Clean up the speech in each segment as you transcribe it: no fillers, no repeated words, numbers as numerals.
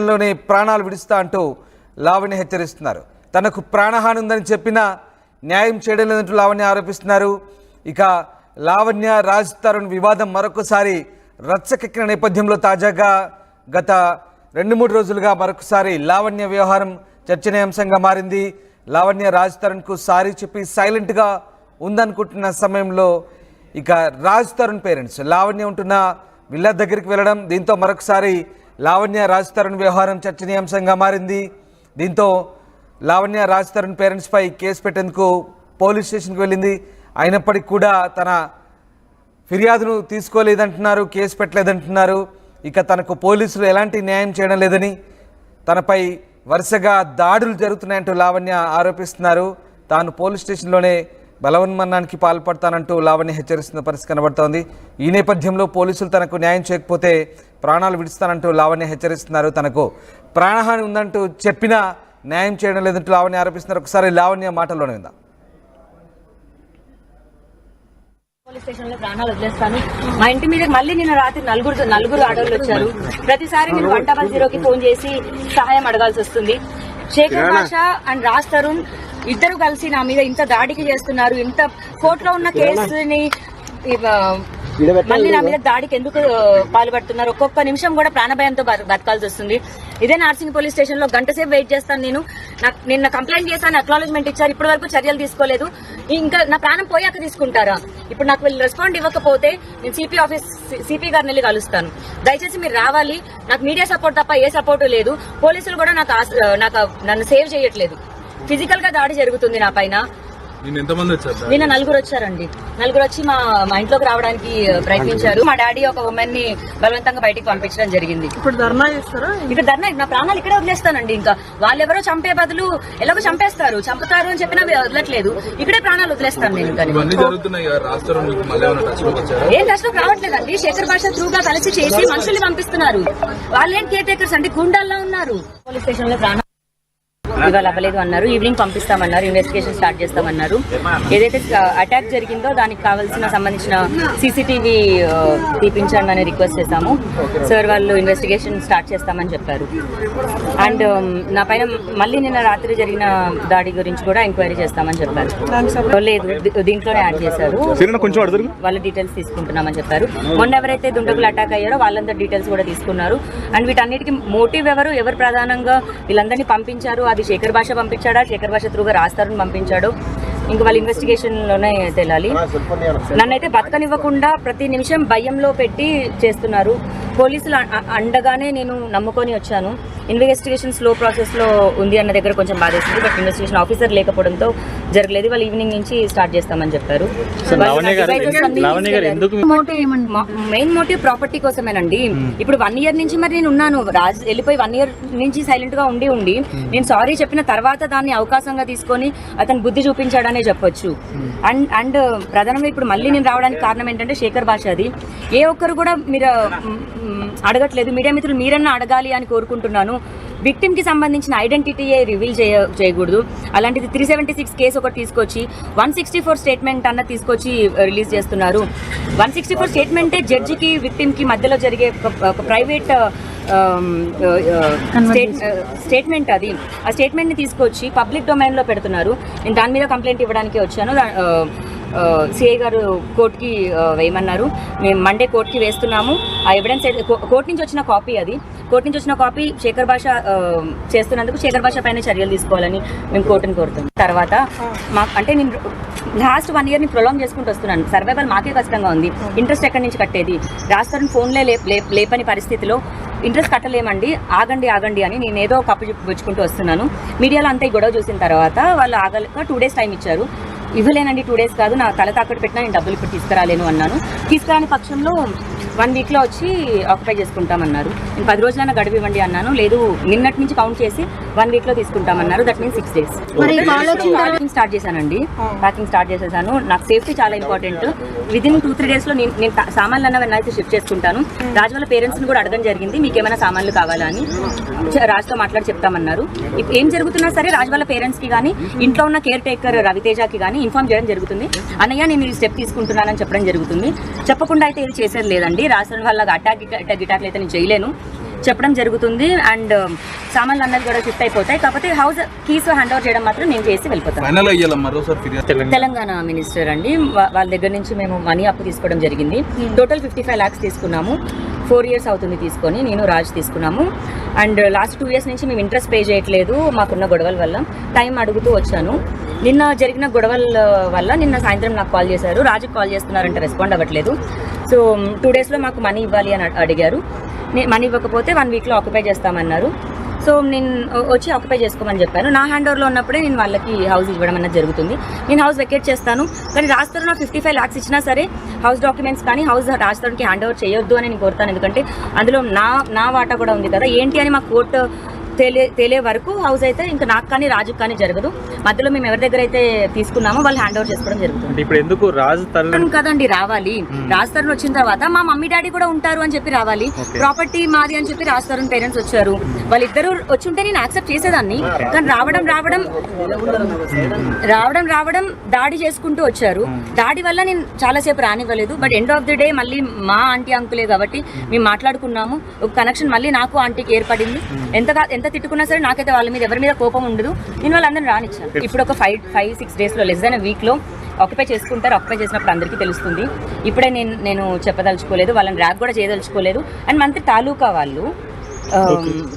స్టేషన్లోనే ప్రాణాలు విడుస్తా అంటూ లావణ్య హెచ్చరిస్తున్నారు. తనకు ప్రాణహాని ఉందని చెప్పినా న్యాయం చేయడం లేదంటూ లావణ్య ఆరోపిస్తున్నారు. ఇక లావణ్య రాజ్ తరుణ్ వివాదం మరొకసారి రచ్చకెక్కిన నేపథ్యంలో తాజాగా గత 2-3 రోజులుగా మరొకసారి లావణ్య వ్యవహారం చర్చనీయాంశంగా మారింది. లావణ్య రాజ్ తరుణ్కు సారీ చెప్పి సైలెంట్గా ఉందనుకుంటున్న సమయంలో ఇక రాజ్ తరుణ్ పేరెంట్స్ లావణ్య ఉంటున్న విల్లా దగ్గరికి వెళ్ళడం, దీంతో మరొకసారి లావణ్య రాజ్ తరుణ్ వ్యవహారం చర్చనీయాంశంగా మారింది. దీంతో లావణ్య రాజ్ తరుణ్ పేరెంట్స్పై కేసు పెట్టేందుకు పోలీస్ స్టేషన్కి వెళ్ళింది. అయినప్పటికీ కూడా తన ఫిర్యాదును తీసుకోలేదంటున్నారు, కేసు పెట్టలేదంటున్నారు. ఇక తనకు పోలీసులు ఎలాంటి న్యాయం చేయడం లేదని, తనపై వరుసగా దాడులు జరుగుతున్నాయంటూ లావణ్య ఆరోపిస్తున్నారు. తాను పోలీస్ స్టేషన్లోనే బలవన్మరణానికి పాల్పడతానంటూ లావణ్య హెచ్చరిస్తున్న పరిస్థితి కనబడుతోంది. ఈ నేపథ్యంలో పోలీసులు తనకు న్యాయం చేయకపోతే ప్రాణాలు విడుస్తానంటూ లావణ్య హెచ్చరిస్తున్నారు. తనకు ప్రాణహాని ఉందంటూ చెప్పినా న్యాయం చేయడం లేదంటూ లావణ్య ఆరోపిస్తున్నారు. ఒకసారి లావణ్య మాటల్లోనే ఉందా. పోలీస్ స్టేషన్ లో ప్రాణాలు వదిలేస్తాను. మా ఇంటి మీద మళ్ళీ నిన్న రాత్రి నలుగురు ఆడవాళ్ళు వచ్చారు. ప్రతిసారి నేను 100కి ఫోన్ చేసి సహాయం అడగాల్సి వస్తుంది. శేఖర్ భాషా అండ్ రాజ్ తరుణ్ ఇద్దరు కలిసి నా మీద ఇంత దాడికి చేస్తున్నారు. ఇంత కోర్టులో ఉన్న కేసుని మళ్ళీ నా మీద దాడికి ఎందుకు పాల్పడుతున్నారు? ఒక్కొక్క నిమిషం కూడా ప్రాణభయంతో బతకాల్సి వస్తుంది. ఇదే నార్సింగ్ పోలీస్ స్టేషన్ లో గంట సేపు వెయిట్ చేస్తాను. నేను నిన్న కంప్లైంట్ చేశాను, అక్నాలెడ్జ్మెంట్ ఇచ్చారు, ఇప్పటి వరకు చర్యలు తీసుకోలేదు. ఇంకా నా ప్రాణం పోయాక తీసుకుంటారా? ఇప్పుడు నాకు వీళ్ళు రెస్పాండ్ ఇవ్వకపోతే నేను సిపి గారిని వెళ్ళి కలుస్తాను. దయచేసి మీరు రావాలి. నాకు మీడియా సపోర్ట్ తప్ప ఏ సపోర్టు లేదు. పోలీసులు కూడా నన్ను సేవ్ చేయట్లేదు. ఫిజికల్ గా దాడి జరుగుతుంది నా పైన. నిన్న 4 వచ్చారండి. 4 వచ్చి మా ఇంట్లోకి రావడానికి ప్రయత్నించారు. మా డాడీ ఒక ఉమెన్ ని బలవంతంగా బయటికి పంపించడం జరిగింది. ఇప్పుడు ధర్నా చేస్తారా? ఇక్కడ ధర్నా, నా ప్రాణాలు ఇక్కడే వదిలేస్తానండి. ఇంకా వాళ్ళెవరో చంపే బదులు ఎలాగో చంపుతారు అని చెప్పినా వదలట్లేదు. ఇక్కడే ప్రాణాలు వదిలేస్తాను నేను. ఏం టచ్ లోకి రావట్లేదండి. శేఖర్ భాష త్రూగా కలిసి చేసి మనుషుల్ని పంపిస్తున్నారు. వాళ్ళేం కేర్ టేకర్స్ అంటే గుండాల్లో ఉన్నారు. పోలీస్ స్టేషన్ లో ప్రాణాలు ఇవాళ అవ్వలేదు అన్నారు. ఈవినింగ్ పంపిస్తామన్నారు. ఇన్వెస్టిగేషన్ స్టార్ట్ చేస్తామన్నారు. ఏదైతే అటాక్ జరిగిందో దానికి కావాల్సిన సంబంధించిన సీసీటీవీ తీపించండి అని రిక్వెస్ట్ చేశాము. సార్ వాళ్ళు ఇన్వెస్టిగేషన్ స్టార్ట్ చేస్తామని చెప్పారు. అండ్ నా పైన మళ్ళీ నిన్న రాత్రి జరిగిన దాడి గురించి కూడా ఎంక్వైరీ చేస్తామని చెప్పారు. లేదు, దీంట్లోనే యాడ్ చేశారు. వాళ్ళ డీటెయిల్స్ తీసుకుంటున్నామని చెప్పారు. మొన్న ఎవరైతే దుండగులు అటాక్ అయ్యారో వాళ్ళందరూ డీటెయిల్స్ కూడా తీసుకున్నారు. అండ్ వీటన్నిటికీ మోటివ్ ఎవరు ప్రధానంగా వీళ్ళందరినీ పంపించారు? అది శేఖర్ భాష పంపించాడా, శేఖర్ భాష త్రూగా రాజ్ తరుణ్ పంపించాడు? ఇంకా వాళ్ళ ఇన్వెస్టిగేషన్ లోనే తేలాలి. నన్నైతే బతకనివ్వకుండా ప్రతి నిమిషం భయంలో పెట్టి చేస్తున్నారు. పోలీసులు అండగానే నేను నమ్ముకొని వచ్చాను. ఇన్వెస్టిగేషన్ స్లో ప్రాసెస్ లో ఉంది అన్న దగ్గర కొంచెం బాధేస్తుంది. బట్ ఇన్వెస్టిగేషన్ ఆఫీసర్ లేకపోవడంతో జరగలేదు. వాళ్ళు ఈవినింగ్ నుంచి స్టార్ట్ చేస్తామని చెప్పారు. మెయిన్ మోటివ్ ప్రాపర్టీ కోసమేనండి. ఇప్పుడు 1 year నుంచి మరి నేను ఉన్నాను. రాజ్ వెళ్ళిపోయి 1 year నుంచి సైలెంట్ గా ఉండి నేను సారీ చెప్పిన తర్వాత దాన్ని అవకాశంగా తీసుకొని అతను బుద్ధి చూపించాడనే చెప్పొచ్చు. అండ్ ప్రధానంగా ఇప్పుడు మళ్ళీ నేను రావడానికి కారణం ఏంటంటే శేఖర్ భాష. అది ఏ ఒక్కరు కూడా మీరు అడగట్లేదు. మీడియా మిత్రులు మీరన్నా అడగాలి అని కోరుకుంటున్నాను. విక్టిమ్ కి సంబంధించిన ఐడెంటిటీయే రివీల్ చేయకూడదు. అలాంటిది 376 కేసు ఒకటి తీసుకొచ్చి 164 స్టేట్మెంట్ అన్న తీసుకొచ్చి రిలీజ్ చేస్తున్నారు. 164 స్టేట్మెంటే జడ్జికి విక్టిమ్ కి మధ్యలో జరిగే ఒక ప్రైవేట్ స్టేట్మెంట్. అది ఆ స్టేట్మెంట్ ని తీసుకొచ్చి పబ్లిక్ డొమైన్ లో పెడుతున్నారు. నేను దాని మీద కంప్లైంట్ ఇవ్వడానికి వచ్చాను. సిఐ గారు కోర్టుకి వేయమన్నారు. మేము మండే కోర్టుకి వేస్తున్నాము. ఆ ఎవిడెన్స్ కోర్టు నుంచి వచ్చిన కాపీ, అది కోర్టు నుంచి వచ్చిన కాపీ శేఖర్ భాష చేస్తున్నందుకు శేఖర్ భాష పైన చర్యలు తీసుకోవాలని మేము కోర్టును కోరుతాం. తర్వాత అంటే నేను లాస్ట్ 1 year ని ప్రొలాంగ్ చేసుకుంటూ వస్తున్నాను. సర్వైవల్ మాకే కష్టంగా ఉంది. ఇంట్రెస్ట్ ఎక్కడి నుంచి కట్టేది? రాస్తారని ఫోన్లే లేపని పరిస్థితిలో ఇంట్రెస్ట్ కట్టలేమండి, ఆగండి అని నేను ఏదో కప్పు పుచ్చుకుంటూ వస్తున్నాను. మీడియాలో అంతా గొడవ చూసిన తర్వాత వాళ్ళు ఆగలేక 2 days టైం ఇచ్చారు. ఇవ్వలేనండి, 2 days కాదు, నా తల తాకట్టు పెట్టినా నేను డబ్బులు ఇప్పుడు తీసుకురాలేను అన్నాను. తీసుకురాని పక్షంలో 1 weekలో వచ్చి ఆక్యుపై చేసుకుంటామన్నారు. నేను 10 రోజులైనా గడువు ఇవ్వండి అన్నాను. లేదు, నిన్నటి నుంచి కౌంట్ చేసి 1 weekలో తీసుకుంటామన్నారు. That means 6 days. Packing start చేశానండి. ప్యాకింగ్ స్టార్ట్ చేసేసాను. నాకు సేఫ్టీ చాలా ఇంపార్టెంట్. విదిన్ 2-3 daysలో నేను సామాన్లు అన్న అయితే షిఫ్ట్ చేసుకుంటాను. రాజు వాళ్ళ పేరెంట్స్ని కూడా అడగడం జరిగింది, మీకు ఏమైనా సామాన్లు కావాలా అని. రాజుతో మాట్లాడి చెప్తామన్నారు. ఏం జరుగుతున్నా సరే రాజు వాళ్ళ పేరెంట్స్కి కానీ ఇంట్లో ఉన్న కేర్ టేకర్ రవితేజకి కానీ ఇన్ఫార్మ్ చేయడం జరుగుతుంది. అన్నయ్య నేను ఈ స్టెప్ తీసుకుంటున్నానని చెప్పడం జరుగుతుంది. చెప్పకుండా అయితే ఇది చేసేది లేదండి. రాసిన వాళ్ళ అటాక్లు అయితే నేను చేయలేను. చెప్పడం జరుగుతుంది. అండ్ సామాన్లు అన్నది కూడా షిఫ్ట్ అయిపోతాయి. కాకపోతే హౌస్ కీస్ హ్యాండ్ ఓవర్ చేయడం మాత్రం నేను చేసి వెళ్ళిపోతాను. తెలంగాణ మినిస్టర్ అండి, వాళ్ళ దగ్గర నుంచి మేము మనీ అప్పు తీసుకోవడం జరిగింది. టోటల్ 55 lakhs తీసుకున్నాము. 4 years అవుతుంది తీసుకొని, నేను రాజ్ తీసుకున్నాము. అండ్ లాస్ట్ 2 years నుంచి మేము ఇంట్రెస్ట్ పే చేయట్లేదు మాకున్న గొడవల వల్ల. టైం అడుగుతూ వచ్చాను. నిన్న జరిగిన గొడవల వల్ల నిన్న సాయంత్రం నాకు కాల్ చేశారు, రాజుకి కాల్ చేస్తున్నారంటే రెస్పాండ్ అవ్వట్లేదు. సో 2 daysలో మాకు మనీ ఇవ్వాలి అని అడిగారు. మనీ ఇవ్వకపోతే 1 weekలో ఆక్యుపై చేస్తామన్నారు. సో నేను వచ్చి ఆక్యుపై చేసుకోమని చెప్పాను. నా హ్యాండ్ ఓవర్లో ఉన్నప్పుడే నేను వాళ్ళకి హౌస్ ఇవ్వడం అన్నది జరుగుతుంది. నేను హౌస్ వెకేట్ చేస్తాను. కానీ రాజతరుణ్ నాకు 55 lakhs ఇచ్చినా సరే హౌస్ డాక్యుమెంట్స్ కానీ హౌస్ రాజతరుణ్కి హ్యాండ్ ఓవర్ చేయొద్దు అని నేను కోరుతాను. ఎందుకంటే అందులో నా వాటా కూడా ఉంది కదా. ఏంటి అని మా కోర్టు తెలియ వరకు హౌస్ అయితే ఇంకా నాకు కానీ రాజుకు కానీ జరగదు. మధ్యలో మేము ఎవరి దగ్గర అయితే తీసుకున్నామో వాళ్ళు హ్యాండ్ ఓవర్ చేసుకోవడం జరుగుతుంది. ఇప్పుడు ఎందుకు రాజతరుణ్ కదండి రావాలి. రాజతరుణ్ వచ్చిన తర్వాత మా మమ్మీ డాడీ కూడా ఉంటారు అని చెప్పి రావాలి. ప్రాపర్టీ మాది అని చెప్పి రాజతరుణ్ పేరెంట్స్ వచ్చారు. వాళ్ళిద్దరూ వచ్చి ఉంటే నేను యాక్సెప్ట్ చేసేదాన్ని. కానీ రావడం దాడి చేసుకుంటూ వచ్చారు. దాడి వల్ల నేను చాలాసేపు రానివ్వలేదు. But end of the day మళ్ళీ మా ఆంటీ అంకులే కాబట్టి మేము మాట్లాడుకున్నాము. ఒక కనెక్షన్ మళ్ళీ నాకు ఆంటీకి ఏర్పడింది. ఎంత తిట్టుకున్నా సరే నాకైతే వాళ్ళ మీద ఎవరి మీద కోపం ఉండదు. నేను వాళ్ళందరినీ రానిచ్చాను. ఇప్పుడు ఒక 5-6 daysలో లెస్ దాన్ వీక్లో ఆక్యుపై చేసుకుంటారు. ఆక్యుపై చేసినప్పుడు అందరికీ తెలుస్తుంది. ఇప్పుడే నేను చెప్పదలుచుకోలేదు, వాళ్ళని ర్యాప్ కూడా చేయదలుచుకోలేదు. అండ్ మంత్రి తాలూకా వాళ్ళు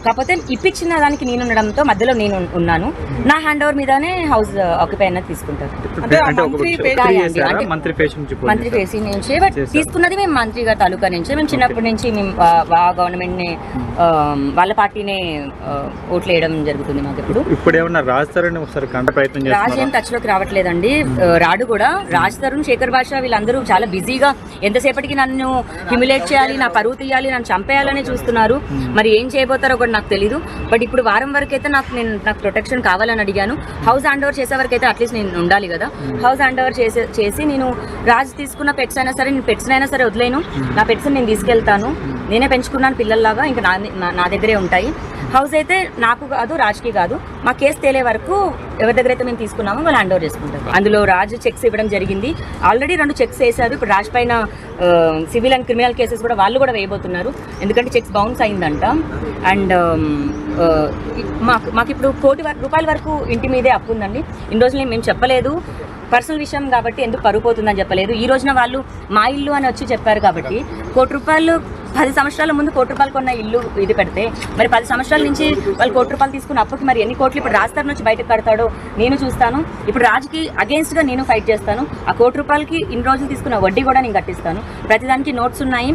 కాకపోతే ఇప్పించిన దానికి నేను ఉండడంతో మధ్యలో నేను ఉన్నాను. నా హ్యాండ్ ఓవర్ మీదనే హౌస్ ఆక్యుపై అన్నది తీసుకుంటారు. మంత్రి ఫేసి నుంచి తీసుకున్నది మేము మంత్రి గారి తాలూకా నుంచి. మేము చిన్నప్పటి నుంచి మేము గవర్నమెంట్ ని వాళ్ళ పార్టీనే ఓట్లు వేయడం జరుగుతుంది మాకు. ఇప్పుడు ఏమన్నా రాజ్ ఏం టచ్ లోకి రావట్లేదండి. రాడు కూడా రాజ్ తరుణ్, శేఖర్ భాష వీళ్ళందరూ చాలా బిజీగా ఎంతసేపటికి నన్ను హ్యూమిలేట్ చేయాలి, నా పరువు తీయాలి, నన్ను చంపేయాలని చూస్తున్నారు. మరి ఏం చేయబోతారో కూడా నాకు తెలీదు. బట్ ఇప్పుడు వారం వరకు అయితే నాకు ప్రొటెక్షన్ కావాలని అడిగాను. హౌస్ హ్యాండ్ ఓవర్ చేసే వరకు అయితే అట్లీస్ట్ నేను ఉండాలి కదా. హౌస్ హ్యాండ్ ఓవర్ చేసి నేను రాజు తీసుకున్న పెట్స్ అయినా సరే, నేను పెట్స్ అయినా సరే వదిలేను. నా పెట్స్ నేను తీసుకెళ్తాను. నేనే పెంచుకున్నాను పిల్లల్లాగా, ఇంకా నా దగ్గరే ఉంటాయి. హౌస్ అయితే నాకు కాదు, రాజ్కి కాదు. మా కేసు తేలే వరకు ఎవరి దగ్గర అయితే మేము తీసుకున్నామో వాళ్ళు హ్యాండ్ ఓవర్ చేసుకుంటారు. అందులో రాజు చెక్స్ ఇవ్వడం జరిగింది. ఆల్రెడీ 2 చెక్స్ వేశారు. ఇప్పుడు రాజ్ పైన సివిల్ అండ్ క్రిమినల్ కేసెస్ కూడా వాళ్ళు కూడా వేయబోతున్నారు. ఎందుకంటే చెక్స్ బౌన్స్ అయిందంట. అండ్ మాకు ఇప్పుడు ₹1 కోటి వరకు ఇంటి మీదే అప్పు ఉందండి. ఇన్ని రోజులు మేము చెప్పలేదు, పర్సనల్ విషయం కాబట్టి ఎందుకు పరుగు పోతుందని చెప్పలేదు. ఈ రోజున వాళ్ళు మా ఇల్లు అని వచ్చి చెప్పారు కాబట్టి ₹1 కోటి 10 సంవత్సరాల ముందు ₹1 కోటి కొన్న ఇల్లు ఇది పెడితే మరి 10 సంవత్సరాల నుంచి వాళ్ళు ₹1 కోటి తీసుకున్న అప్పుకి మరి ఎన్ని కోట్లు ఇప్పుడు రాజతరుణ్ నుంచి బయటకు కడతాడో నేను చూస్తాను. ఇప్పుడు రాజుకి అగేన్స్ట్గా నేను ఫైట్ చేస్తాను. ఆ ₹1 కోటికి ఇన్ని రోజులు తీసుకున్న వడ్డీ కూడా నేను కట్టిస్తాను. ప్రతిదానికి నోట్స్ ఉన్నాయి,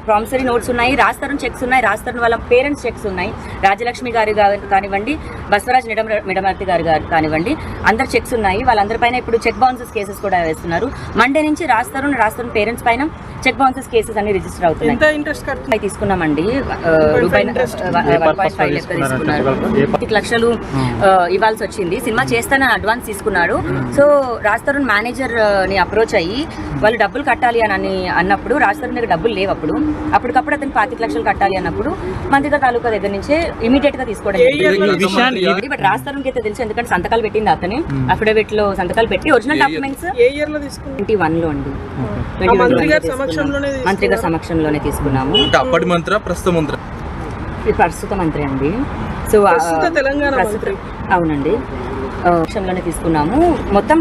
ప్రామిసరీ నోట్స్ ఉన్నాయి, రాజతరుణ్ చెక్స్ ఉన్నాయి, రాజతరుణ్ వాళ్ళ పేరెంట్స్ చెక్స్ ఉన్నాయి. రాజలక్ష్మి గారు కానివ్వండి, బసవరాజ్ మిడమర్తి గారు కానివ్వండి, అందరు చెక్స్ ఉన్నాయి. వాళ్ళందరిపైన ఇప్పుడు చెక్ బౌన్సెస్ కేసెస్ కూడా వేస్తున్నారు. మండే నుంచి రాజతరుణ్ పేరెంట్స్ పైన చెక్ బౌన్సెస్ కేసెస్ అన్ని రిజిస్టర్ అవుతున్నాయి. తీసుకున్నామండి. ₹1.5 లెక్క తీసుకున్నారు. 10 లక్షలు ఇవ్వాల్సి వచ్చింది. సినిమా చేస్తానని అడ్వాన్స్ తీసుకున్నాడు. సో రాజతరుణ్ మేనేజర్ ని అప్రోచ్ అయ్యి వాళ్ళు డబ్బులు కట్టాలి అని అన్నప్పుడు రాజతరుణ్ దగ్గర డబ్బులు లేవు. అప్పటికప్పుడు అతను 25 లక్షలు కట్టాలి అన్నప్పుడు మంత్రిగా తాలూకా దగ్గర నుంచే ఇమీడియట్ గా తీసుకోవడం. బట్ రాజతరుణ్కి అయితే తెలుసు, ఎందుకంటే సంతకాలు పెట్టింది అతనే. అఫిడవిట్ లో సంతకాలు పెట్టి ఒరిజినల్ డాక్యుమెంట్స్ 21లో అండి. మంత్రి గారి సమక్షంలోనే తీసుకున్నాము. అప్పటి మంత్రి ప్రస్తుత మంత్రి అండి. సో అవునండి, సమక్షంలోనే తీసుకున్నాము. మొత్తం